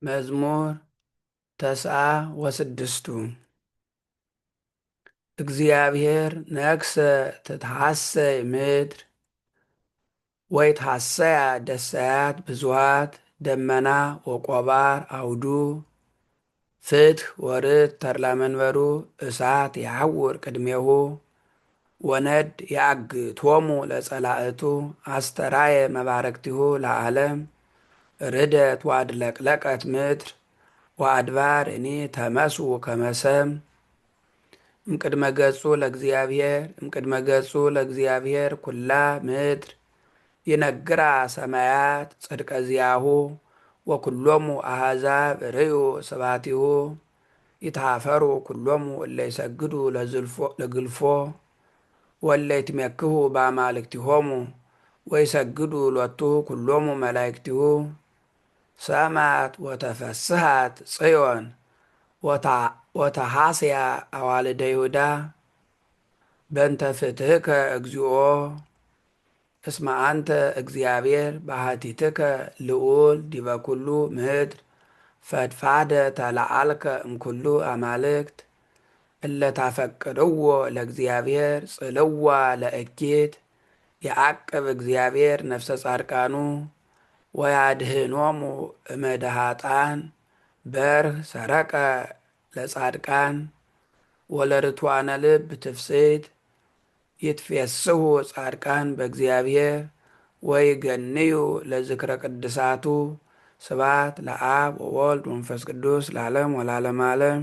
መዝሙር ተስዓ ወስድስቱ እግዚአብሔር ነግሰ ትትሐሰይ ምድር ወይ ትሐሰያ ደሰያት ብዙሃት ደመና ወቆባር አውዱ ፍትሕ ወርት ተድላ መንበሩ እሳት የሐውር ቅድሜሁ ወነድ የአግቶሙ ለጸላእቱ አስተራየ መባረክቲሁ ለዓለም ርደት ዋድለቅለቀት ምድር ወአድባር እኒ ተመስኡ ከመሰም እምቅድመ ገጹ ለእግዚአብሔር ኩላ ምድር ይነግራ ሰማያት ጽድቀ ዚአሁ ወኩሎሙ አሕዛብ ርእዩ ስብሐቲሁ ይትሃፈሩ ኩሎሙ እለ ይሰግዱ ለግልፎ ወእለ ይትሜክሁ በአማልክቲሆሙ ወይሰግዱ ሎቱ ኩሎሙ መላእክቲሁ ሰማት ወተፈስሐት ጽዮን ወተሐስያ አዋልደ ይሁዳ በእንተ ፍትሕከ እግዚኦ እስመ አንተ እግዚአብሔር ባሕቲትከ ልዑል ዲበ ኩሉ ምድር ፈድፋደ ተለዓልከ እምኩሉ አማልክት እለ ታፈቅርዎ ለእግዚአብሔር ጽልዋ ለእኪት የዐቅብ እግዚአብሔር ነፍሰ ጻድቃኑ ወያድህኖሙ እመደ ኃጥኣን በርህ ሰረቀ ለጻድቃን ወለርቱዓነ ልብ ትፍስሕት ይትፌስሑ ጻድቃን በእግዚአብሔር ወይገንዩ ለዝክረ ቅድሳቱ ስብሐት ለአብ ወወልድ ወመንፈስ ቅዱስ ለዓለም ወለዓለመ ዓለም።